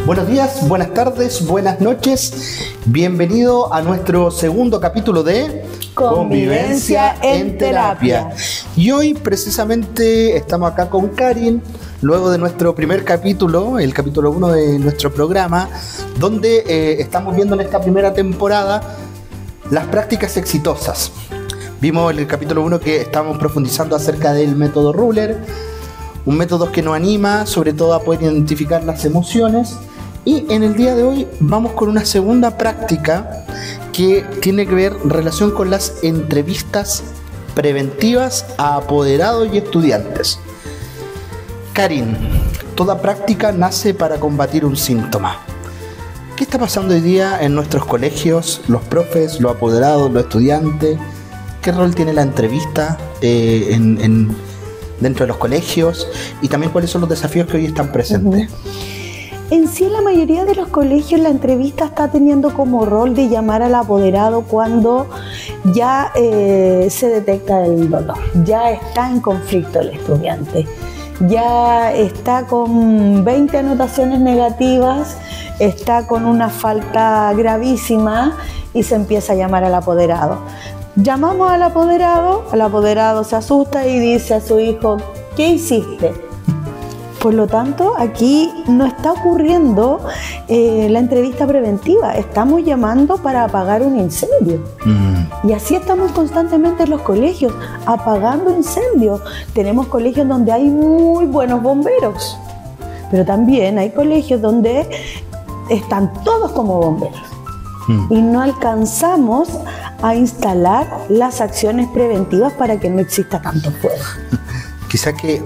Buenos días, buenas tardes, buenas noches. Bienvenido a nuestro segundo capítulo de Convivencia en Terapia. Y hoy precisamente estamos acá con Karin, luego de nuestro primer capítulo, el capítulo 1 de nuestro programa, donde estamos viendo en esta primera temporada las prácticas exitosas. Vimos en el capítulo 1 que estábamos profundizando acerca del método Ruler, un método que nos anima sobre todo a poder identificar las emociones. Y en el día de hoy vamos con una segunda práctica que tiene que ver relación con las entrevistas preventivas a apoderados y estudiantes. Karin, toda práctica nace para combatir un síntoma. ¿Qué está pasando hoy día en nuestros colegios, los profes, los apoderados, los estudiantes? ¿Qué rol tiene la entrevista dentro de los colegios? Y también cuáles son los desafíos que hoy están presentes. En sí, en la mayoría de los colegios la entrevista está teniendo como rol de llamar al apoderado cuando ya se detecta el dolor, ya está en conflicto el estudiante, ya está con 20 anotaciones negativas, está con una falta gravísima y se empieza a llamar al apoderado. Llamamos al apoderado se asusta y dice a su hijo: ¿qué hiciste? Por lo tanto, aquí no está ocurriendo la entrevista preventiva, estamos llamando para apagar un incendio. Y así estamos constantemente en los colegios, apagando incendios. Tenemos colegios donde hay muy buenos bomberos, pero también hay colegios donde están todos como bomberos. Y no alcanzamos a instalar las acciones preventivas para que no exista tanto fuego. Quizá que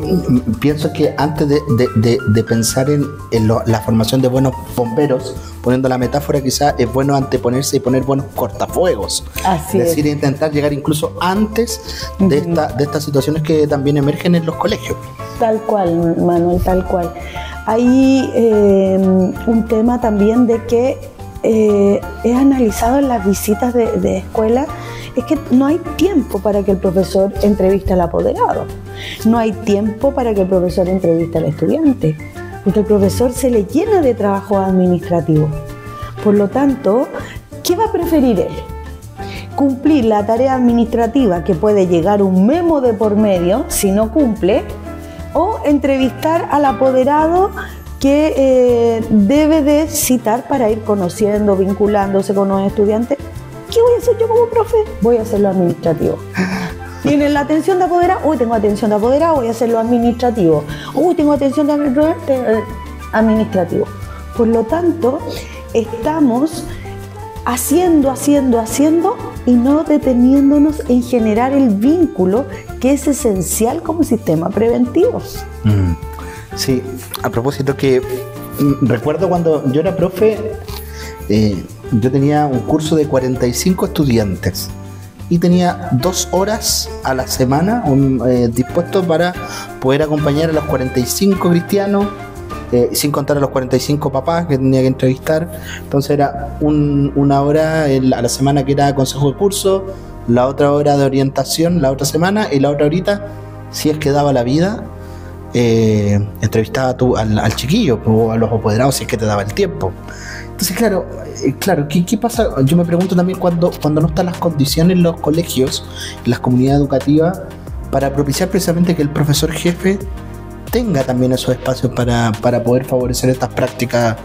pienso que antes de pensar en la formación de buenos bomberos, poniendo la metáfora, quizá es bueno anteponerse y poner buenos cortafuegos. Así es decir, intentar llegar incluso antes de estas situaciones que también emergen en los colegios. Tal cual, Manuel, tal cual. Hay un tema también de que he analizado en las visitas de escuela, es que no hay tiempo para que el profesor entreviste al apoderado, no hay tiempo para que el profesor entreviste al estudiante, porque el profesor se le llena de trabajo administrativo. Por lo tanto, ¿qué va a preferir él? ¿Cumplir la tarea administrativa, que puede llegar un memo de por medio si no cumple, o entrevistar al apoderado que debe de citar para ir conociendo, vinculándose con los estudiantes? ¿Qué voy a hacer yo como profe? Voy a hacer lo administrativo. Tienen la atención de apoderado, uy, tengo atención de apoderado, voy a hacer lo administrativo. Uy, tengo atención de administrativo. Por lo tanto, estamos haciendo y no deteniéndonos en generar el vínculo que es esencial como sistema preventivo. Sí, a propósito que recuerdo cuando yo era profe, yo tenía un curso de 45 estudiantes y tenía 2 horas a la semana dispuestos para poder acompañar a los 45 cristianos, sin contar a los 45 papás que tenía que entrevistar. Entonces era una hora a la semana que era consejo de curso, la otra hora de orientación la otra semana, y la otra horita, si es que daba la vida, entrevistaba tú al chiquillo o a los apoderados si es que te daba el tiempo. Entonces, claro, ¿qué pasa? Yo me pregunto también cuando no están las condiciones en los colegios, en las comunidades educativas, para propiciar precisamente que el profesor jefe tenga también esos espacios para poder favorecer estas prácticas.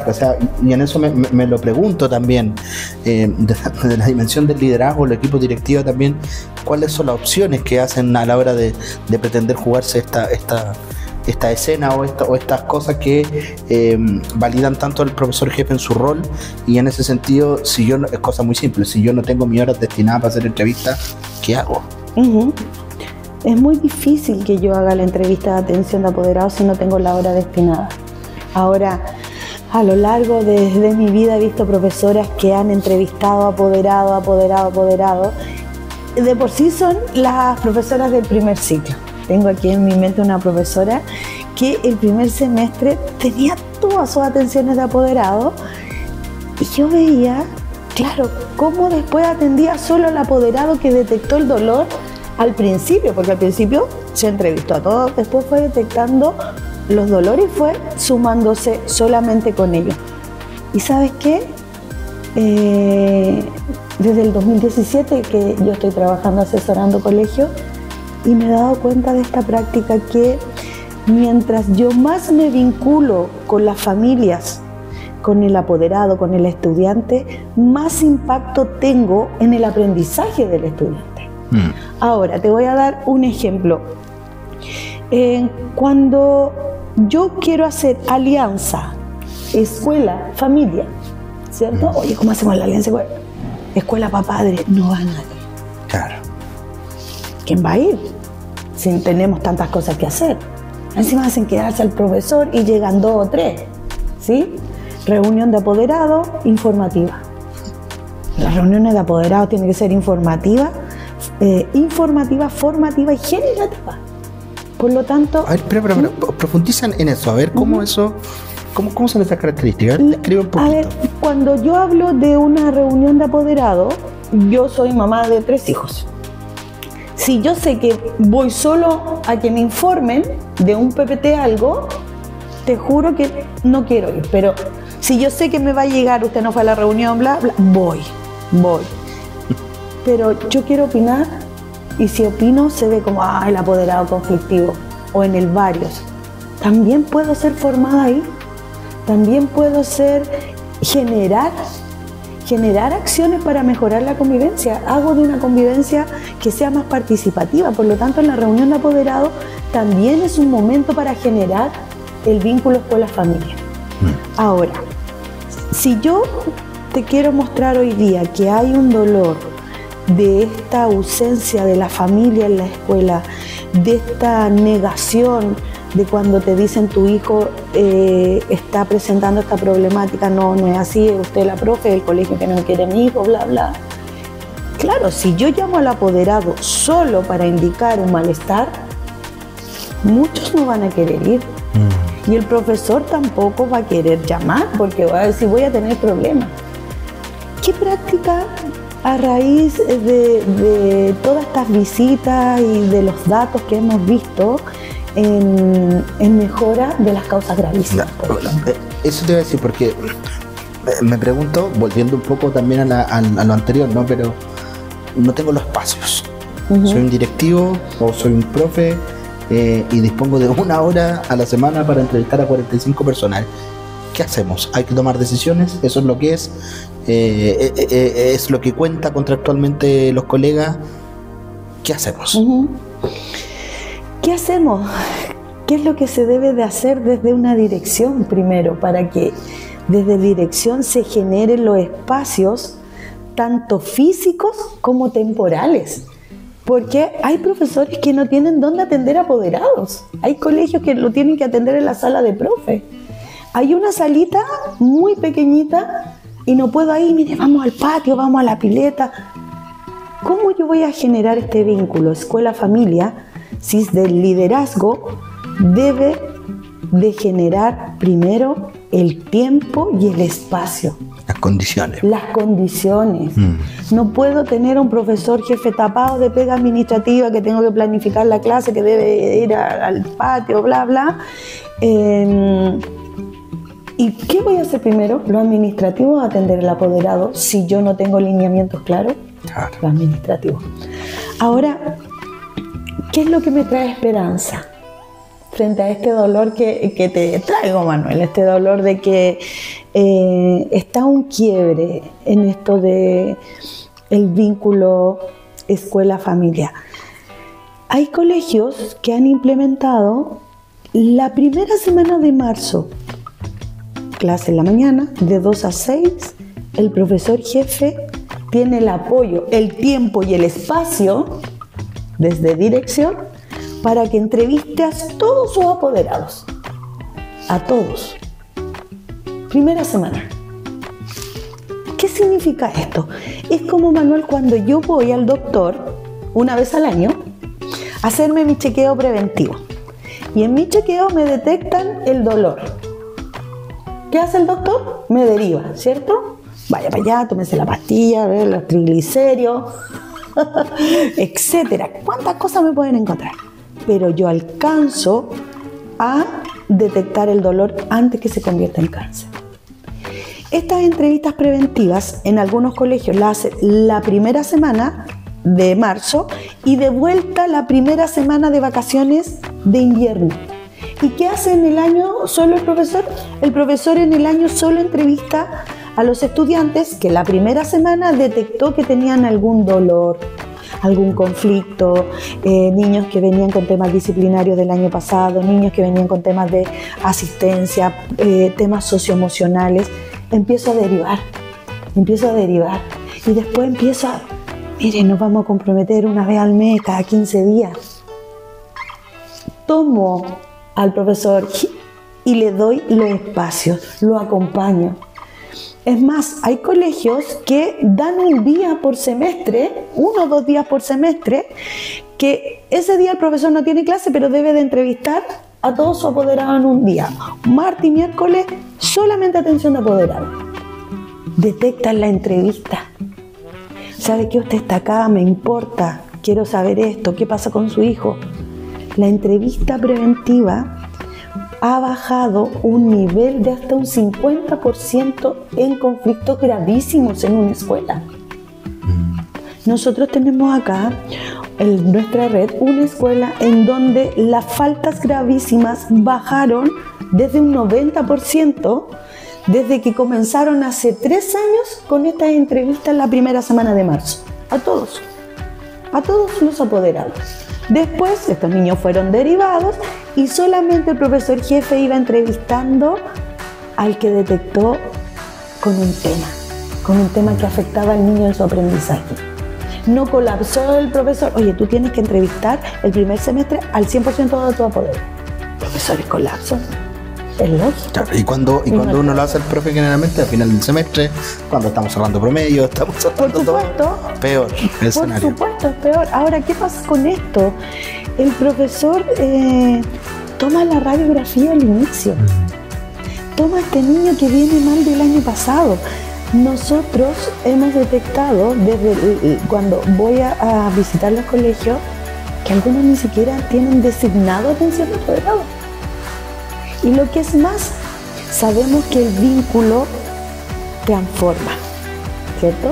O sea, y en eso me lo pregunto también, desde la dimensión del liderazgo, el equipo directivo también, cuáles son las opciones que hacen a la hora de pretender jugarse esta escena o estas cosas que validan tanto al profesor jefe en su rol. Y en ese sentido, es cosa muy simple, si yo no tengo mis horas destinadas para hacer entrevistas, ¿qué hago? Es muy difícil que yo haga la entrevista de atención de apoderados si no tengo la hora destinada. Ahora, a lo largo de mi vida he visto profesoras que han entrevistado apoderado. De por sí son las profesoras del primer ciclo. Tengo aquí en mi mente una profesora que el primer semestre tenía todas sus atenciones de apoderado y yo veía, claro, cómo después atendía solo al apoderado que detectó el dolor al principio, porque al principio se entrevistó a todos, después fue detectando los dolores fue sumándose solamente con ellos. ¿Y sabes qué? Desde el 2017 que yo estoy trabajando asesorando colegios y me he dado cuenta de esta práctica que mientras yo más me vinculo con las familias, con el apoderado, con el estudiante, más impacto tengo en el aprendizaje del estudiante. Ahora, te voy a dar un ejemplo. Cuando yo quiero hacer alianza, escuela, familia, ¿cierto? Oye, ¿cómo hacemos la alianza? Escuela para padres, no va nadie. Claro. ¿Quién va a ir? Si tenemos tantas cosas que hacer. Encima hacen quedarse al profesor y llegan 2 o 3, ¿sí? Reunión de apoderados, informativa. Las reuniones de apoderados tienen que ser informativa, formativa y generativa. Por lo tanto... A ver, pero profundizan en eso, a ver cómo eso... ¿Cómo son esas características? Describe un poquito. A ver, cuando yo hablo de una reunión de apoderados, yo soy mamá de 3 hijos. Si yo sé que voy solo a que me informen de un PPT algo, te juro que no quiero ir. Pero si yo sé que me va a llegar, usted no fue a la reunión, bla, bla, voy. Pero yo quiero opinar y si opino se ve como, el apoderado conflictivo o en el varios. También puedo ser formada ahí. También puedo generar acciones para mejorar la convivencia. Hago de una convivencia que sea más participativa. Por lo tanto, en la reunión de apoderados también es un momento para generar el vínculo escuela-familia. Ahora, si yo te quiero mostrar hoy día que hay un dolor de esta ausencia de la familia en la escuela, de esta negación, de cuando te dicen tu hijo está presentando esta problemática, no es así, usted la profe, el colegio que no me quiere mi hijo, bla, bla. Claro, si yo llamo al apoderado solo para indicar un malestar, muchos no van a querer ir. Y el profesor tampoco va a querer llamar porque va a decir voy a tener problemas. ¿Qué práctica a raíz de todas estas visitas y de los datos que hemos visto en mejora de las causas gravísimas? Eso te iba a decir porque me pregunto, volviendo un poco también a lo anterior, ¿no? Pero no tengo los espacios. Soy un directivo o soy un profe y dispongo de 1 hora a la semana para entrevistar a 45 personas. ¿Qué hacemos? Hay que tomar decisiones, eso es lo que es lo que cuenta contractualmente los colegas. ¿Qué hacemos? ¿Qué hacemos? ¿Qué es lo que se debe de hacer desde una dirección primero para que desde dirección se generen los espacios tanto físicos como temporales? Porque hay profesores que no tienen dónde atender apoderados. Hay colegios que lo tienen que atender en la sala de profe. Hay una salita muy pequeñita y no puedo ir, mire, vamos al patio, vamos a la pileta. ¿Cómo yo voy a generar este vínculo escuela-familia si es del liderazgo debe de generar primero el tiempo y el espacio? Las condiciones. Las condiciones. No puedo tener un profesor jefe tapado de pega administrativa que tengo que planificar la clase, que debe ir al patio, bla, bla. ¿Y qué voy a hacer primero? Lo administrativo, atender al apoderado si yo no tengo lineamientos claros. Claro. Lo administrativo. Ahora, ¿qué es lo que me trae esperanza frente a este dolor que te traigo, Manuel? Este dolor de que está un quiebre en esto de el vínculo escuela-familia. Hay colegios que han implementado la primera semana de marzo, clase en la mañana, de 2 a 6, el profesor jefe tiene el apoyo, el tiempo y el espacio desde dirección para que entreviste a todos sus apoderados, a todos. Primera semana. ¿Qué significa esto? Es como, Manuel, cuando yo voy al doctor una vez al año a hacerme mi chequeo preventivo y en mi chequeo me detectan el dolor. ¿Qué hace el doctor? Me deriva, ¿cierto? Vaya para allá, tómese la pastilla, los triglicéridos, etcétera. ¿Cuántas cosas me pueden encontrar? Pero yo alcanzo a detectar el dolor antes que se convierta en cáncer. Estas entrevistas preventivas en algunos colegios las hacen la primera semana de marzo y de vuelta la primera semana de vacaciones de invierno. ¿Y qué hace en el año solo el profesor? El profesor en el año solo entrevista a los estudiantes que la primera semana detectó que tenían algún dolor, algún conflicto, niños que venían con temas disciplinarios del año pasado, niños que venían con temas de asistencia, temas socioemocionales. Empiezo a derivar y después empiezo a, miren, nos vamos a comprometer una vez al mes, cada 15 días. Tomo al profesor y le doy los espacios, lo acompaño. Es más, hay colegios que dan un día por semestre, 1 o 2 días por semestre, que ese día el profesor no tiene clase, pero debe de entrevistar a todos sus apoderados en un día. Martes y miércoles, solamente atención de apoderado. Detectan la entrevista. ¿Sabe que usted está acá? Me importa. Quiero saber esto. ¿Qué pasa con su hijo? La entrevista preventiva ha bajado un nivel de hasta un 50% en conflictos gravísimos en una escuela. Nosotros tenemos acá en nuestra red una escuela en donde las faltas gravísimas bajaron desde un 90% desde que comenzaron hace 3 años con estas entrevistas la primera semana de marzo. A todos los apoderados. Después estos niños fueron derivados y solamente el profesor jefe iba entrevistando al que detectó con un tema que afectaba al niño en su aprendizaje. No colapsó el profesor, oye, tú tienes que entrevistar el primer semestre al 100% de tu apoderado. Profesores colapsan. Es lógico. Claro, y cuando uno lo hace el profe generalmente al final del semestre, cuando estamos cerrando promedio, estamos cerrando todo, peor el escenario. Por supuesto, es peor. Ahora, ¿qué pasa con esto? El profesor toma la radiografía al inicio. Toma a este niño que viene mal del año pasado. Nosotros hemos detectado desde cuando voy a visitar los colegios que algunos ni siquiera tienen designado atención de apoderado. Y lo que es más, sabemos que el vínculo transforma, ¿cierto?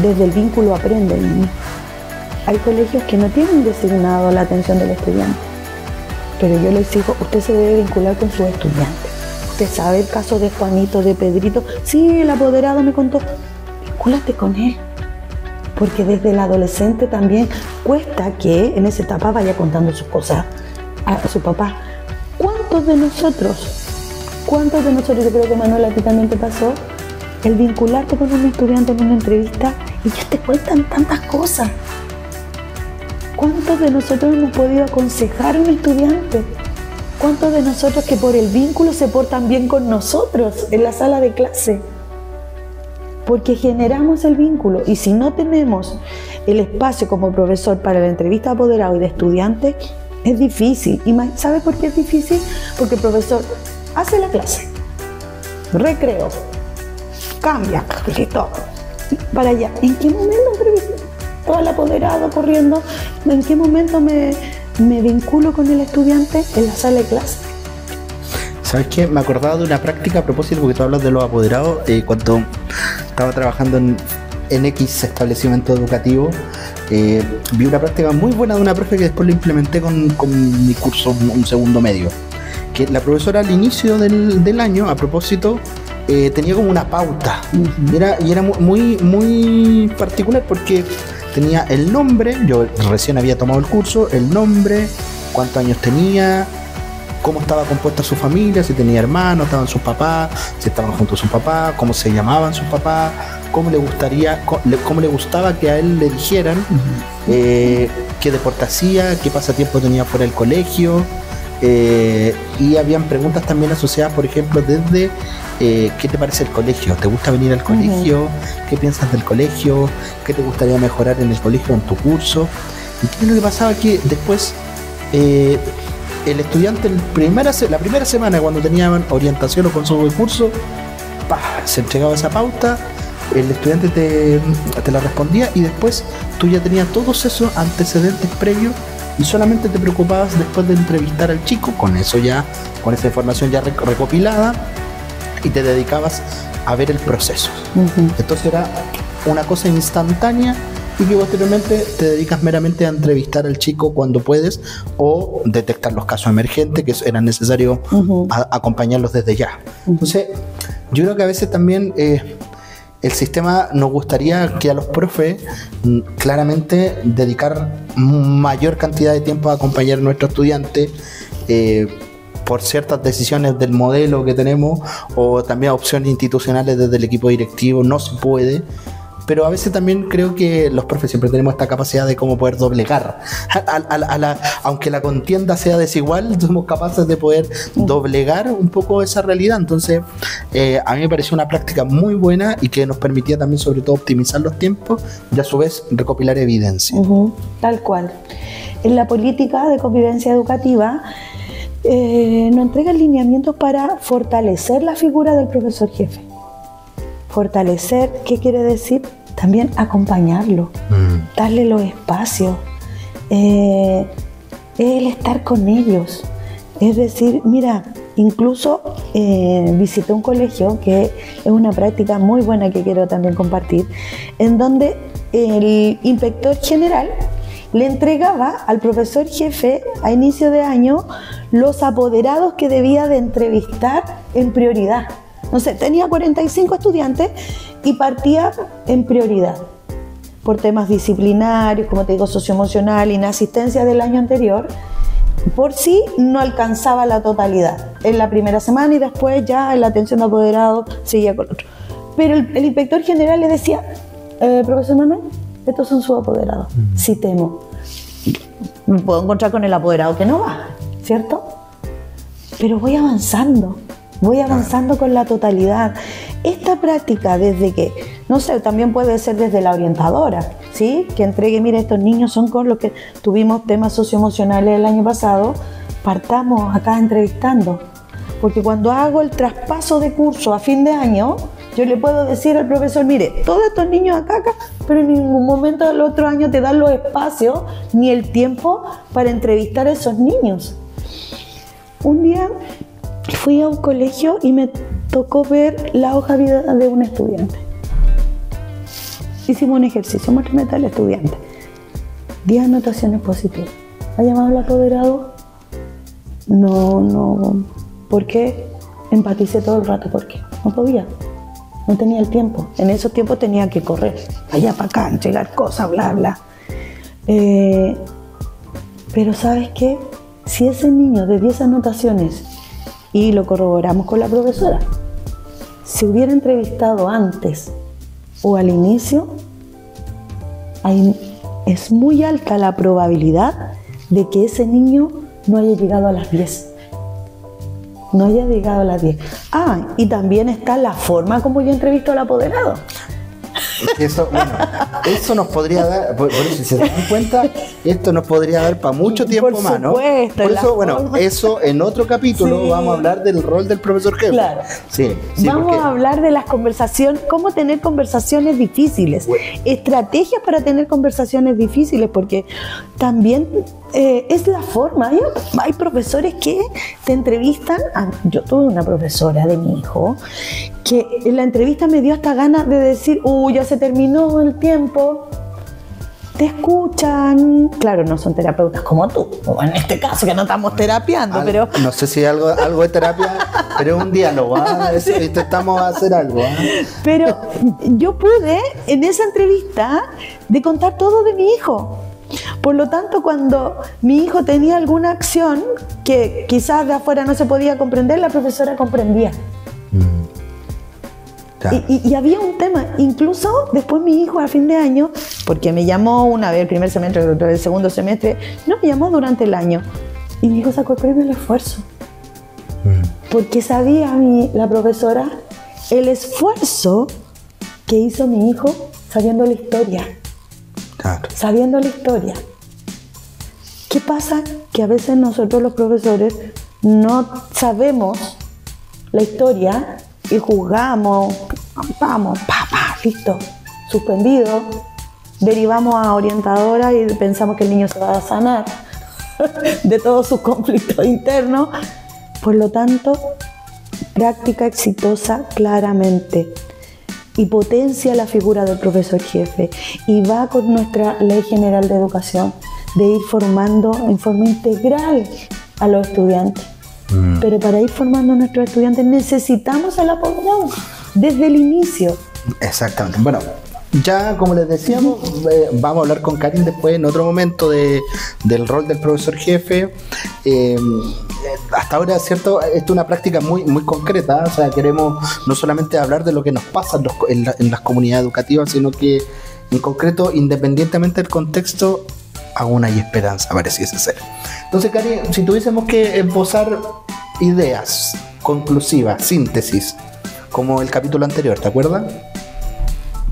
Desde el vínculo aprende el niño. Hay colegios que no tienen designado la atención del estudiante, pero yo les digo, usted se debe vincular con sus estudiantes. Usted sabe el caso de Juanito, de Pedrito. Sí, el apoderado me contó. Vincúlate con él, porque desde el adolescente también cuesta que en esa etapa vaya contando sus cosas a su papá. ¿Cuántos de nosotros, yo creo que Manuel a ti también te pasó, el vincularte con un estudiante en una entrevista y ya te cuentan tantas cosas? ¿Cuántos de nosotros hemos podido aconsejar a un estudiante? ¿Cuántos de nosotros que por el vínculo se portan bien con nosotros en la sala de clase? Porque generamos el vínculo y si no tenemos el espacio como profesor para la entrevista de apoderado y de estudiante, es difícil. ¿Y sabe por qué es difícil? Porque el profesor hace la clase, recreo, cambia, listo, para allá. ¿En qué momento entrevista? Todo el apoderado corriendo. ¿En qué momento me vinculo con el estudiante? En la sala de clase. ¿Sabes qué? Me acordaba de una práctica a propósito, porque tú hablas de los apoderados. Cuando estaba trabajando en X establecimiento educativo, vi una práctica muy buena de una profe que después lo implementé con mi curso, un segundo medio. Que la profesora al inicio del año, a propósito, tenía como una pauta. Y era muy particular porque tenía el nombre, yo recién había tomado el curso, el nombre, cuántos años tenía, cómo estaba compuesta su familia, si tenía hermanos, estaban sus papás, si estaban juntos sus papás, cómo se llamaban sus papás, cómo le gustaba que a él le dijeran, qué deporte hacía, qué pasatiempo tenía fuera del colegio, y habían preguntas también asociadas, por ejemplo, desde ¿qué te parece el colegio? ¿Te gusta venir al colegio? ¿Qué piensas del colegio? ¿Qué te gustaría mejorar en el colegio, en tu curso? ¿Y qué es lo que pasaba? Que después el estudiante la primera semana, cuando tenían orientación o consumo de curso, se entregaba esa pauta, el estudiante te la respondía y después tú ya tenías todos esos antecedentes previos y solamente te preocupabas después de entrevistar al chico, con esa información ya recopilada, y te dedicabas a ver el proceso. Entonces era una cosa instantánea y que posteriormente te dedicas meramente a entrevistar al chico cuando puedes o detectar los casos emergentes que era necesario acompañarlos desde ya. Entonces yo creo que a veces también el sistema nos gustaría que a los profes claramente dedicar mayor cantidad de tiempo a acompañar a nuestros estudiantes por ciertas decisiones del modelo que tenemos o también opciones institucionales desde el equipo directivo, no se puede. Pero a veces también creo que los profes siempre tenemos esta capacidad de cómo poder doblegar. Aunque la contienda sea desigual, somos capaces de poder doblegar un poco esa realidad. Entonces, a mí me pareció una práctica muy buena y que nos permitía también, sobre todo, optimizar los tiempos y a su vez recopilar evidencia. Tal cual. En la política de convivencia educativa nos entrega lineamientos para fortalecer la figura del profesor jefe. Fortalecer, ¿qué quiere decir? También acompañarlo, darle los espacios, el estar con ellos. Es decir, mira, incluso visité un colegio que es una práctica muy buena que quiero también compartir, en donde el inspector general le entregaba al profesor jefe a inicio de año los apoderados que debía de entrevistar en prioridad. No sé, tenía 45 estudiantes y partía en prioridad por temas disciplinarios, como te digo, socioemocional, inasistencia del año anterior. Por sí no alcanzaba la totalidad en la primera semana y después ya en la atención de apoderados seguía con otro. Pero el inspector general le decía, profesor Manuel, estos son sus apoderados, citemos. Me puedo encontrar con el apoderado que no va, ¿cierto? Pero voy avanzando con la totalidad. Esta práctica desde que, no sé, también puede ser desde la orientadora, ¿sí? Que entregue, mire, estos niños son con los que tuvimos temas socioemocionales el año pasado, partamos acá entrevistando. Porque cuando hago el traspaso de curso a fin de año, yo le puedo decir al profesor, mire, todos estos niños acá, pero en ningún momento del otro año te dan los espacios ni el tiempo para entrevistar a esos niños. Un día fui a un colegio y me tocó ver la hoja de vida de un estudiante. Hicimos un ejercicio, muéstrame tal estudiante. 10 anotaciones positivas. ¿Ha llamado al apoderado? No. ¿Por qué? Empaticé todo el rato. ¿Por qué? No podía. No tenía el tiempo. En esos tiempos tenía que correr. Allá para acá, entregar cosas, bla, bla. Pero ¿sabes qué? Si ese niño de 10 anotaciones, y lo corroboramos con la profesora, si hubiera entrevistado antes o al inicio, es muy alta la probabilidad de que ese niño no haya llegado a las 10. No haya llegado a las 10. Y también está la forma como yo entrevisto al apoderado. Eso nos podría dar, por eso, si se dan cuenta, esto nos podría dar para mucho tiempo más, ¿no? Por eso, eso en otro capítulo vamos a hablar del rol del profesor jefe. Claro. Vamos a hablar de las conversaciones, cómo tener conversaciones difíciles, estrategias para tener conversaciones difíciles, porque también es la forma. Hay profesores que te entrevistan. Yo tuve una profesora de mi hijo que en la entrevista me dio hasta ganas de decir, ya se terminó el tiempo. Te escuchan. Claro, no son terapeutas como tú, o en este caso que no estamos terapiando, pero... No sé si algo de terapia, pero es un diálogo, intentamos hacer algo. Pero yo pude, en esa entrevista, de contar todo de mi hijo. Por lo tanto, cuando mi hijo tenía alguna acción que quizás de afuera no se podía comprender, la profesora comprendía. Y había un tema, incluso después mi hijo a fin de año, porque me llamó una vez el primer semestre, otra vez el segundo semestre, no, me llamó durante el año, y mi hijo sacó el premio del esfuerzo, porque sabía la profesora el esfuerzo que hizo mi hijo sabiendo la historia. Sabiendo la historia. ¿Qué pasa? Que a veces nosotros los profesores no sabemos la historia y juzgamos, vamos, listo, suspendido, derivamos a orientadora y pensamos que el niño se va a sanar. de todos sus conflictos internos. Por lo tanto, práctica exitosa claramente, y potencia la figura del profesor jefe, y va con nuestra Ley General de Educación de ir formando en forma integral a los estudiantes. Pero para ir formando a nuestros estudiantes necesitamos el apoderado desde el inicio. Exactamente. Bueno, ya como les decíamos, vamos a hablar con Karin después en otro momento del rol del profesor jefe. Hasta ahora, ¿cierto? Esto es una práctica muy, muy concreta, o sea, queremos no solamente hablar de lo que nos pasa en las comunidades educativas, sino que en concreto, independientemente del contexto, aún hay esperanza, pareciese ser. Entonces, Karin, si tuviésemos que esbozar ideas conclusivas, síntesis, como el capítulo anterior, ¿te acuerdas?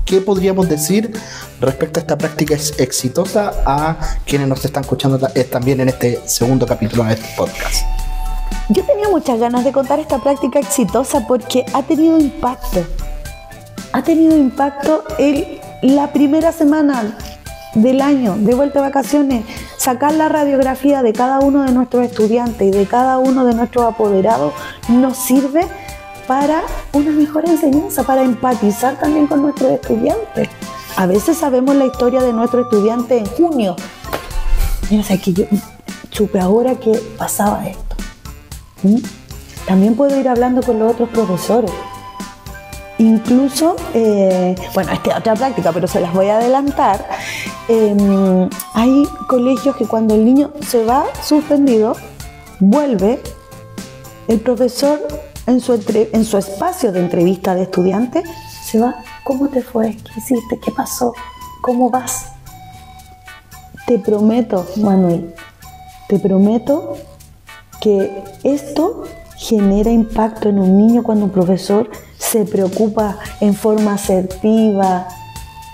¿Qué podríamos decir respecto a esta práctica exitosa a quienes nos están escuchando también en este segundo capítulo de este podcast? Yo tenía muchas ganas de contar esta práctica exitosa porque ha tenido impacto. Ha tenido impacto la primera semana del año, de vuelta de vacaciones, sacar la radiografía de cada uno de nuestros estudiantes y de cada uno de nuestros apoderados nos sirve para una mejor enseñanza, para empatizar también con nuestros estudiantes. A veces sabemos la historia de nuestro estudiante en junio. Mira, o sea, que yo supe ahora que pasaba esto. También puedo ir hablando con los otros profesores. Incluso, bueno, esta es otra práctica, pero se las voy a adelantar. Hay colegios que cuando el niño se va suspendido, vuelve, el profesor en su espacio de entrevista de estudiantes se va: ¿cómo te fue? ¿Qué hiciste? ¿Qué pasó? ¿Cómo vas? Te prometo, Manuel, te prometo que esto genera impacto en un niño cuando un profesor se preocupa en forma asertiva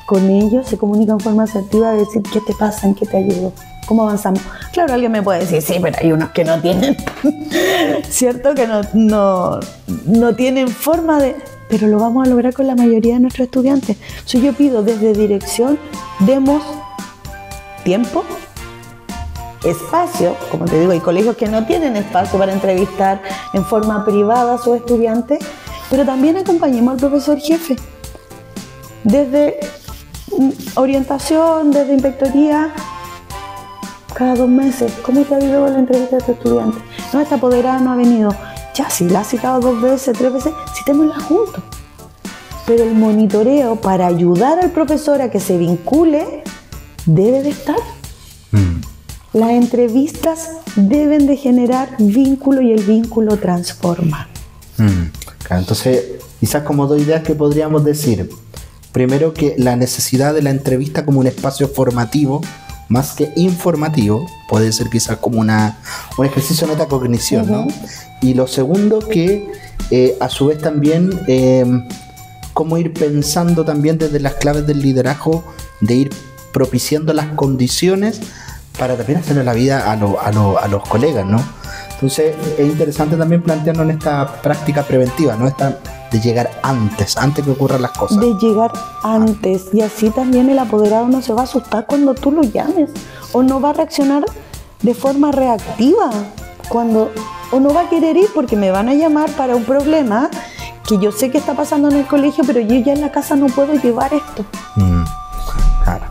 con ellos, se comunica en forma asertiva, de decir: ¿qué te pasa? ¿En qué te ayudo? ¿Cómo avanzamos? Claro, alguien me puede decir: sí, pero hay unos que no tienen, ¿cierto? Que no tienen forma de... Pero lo vamos a lograr con la mayoría de nuestros estudiantes. So, yo pido desde dirección, demos tiempo, espacio. Como te digo, hay colegios que no tienen espacio para entrevistar en forma privada a sus estudiantes, pero también acompañemos al profesor jefe desde orientación, desde inspectoría, cada 2 meses. ¿Cómo te ha ido la entrevista de tu estudiante? No, esta apoderada no ha venido. Ya, si la has citado 2 veces, 3 veces, citémosla juntos. Pero el monitoreo para ayudar al profesor a que se vincule debe de estar. Las entrevistas deben de generar vínculo y el vínculo transforma. Claro, entonces, quizás como 2 ideas que podríamos decir. Primero, que la necesidad de la entrevista como un espacio formativo, más que informativo, puede ser quizás como un ejercicio de metacognición, ¿no? Y lo segundo, que a su vez también cómo ir pensando también desde las claves del liderazgo, de ir propiciando las condiciones para también hacerle la vida a los colegas, ¿no? Entonces es interesante también plantearnos en esta práctica preventiva, ¿no? De llegar antes que ocurran las cosas. De llegar antes, y así también el apoderado no se va a asustar cuando tú lo llames, o no va a reaccionar de forma reactiva, o no va a querer ir porque me van a llamar para un problema que yo sé que está pasando en el colegio, pero yo ya en la casa no puedo llevar esto. Claro.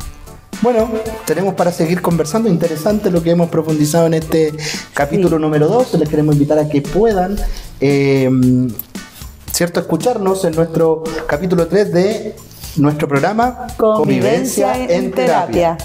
Bueno, tenemos para seguir conversando. Interesante lo que hemos profundizado en este capítulo número 2. Les queremos invitar a que puedan ¿cierto? Escucharnos en nuestro capítulo 3 de nuestro programa Convivencia en Terapia.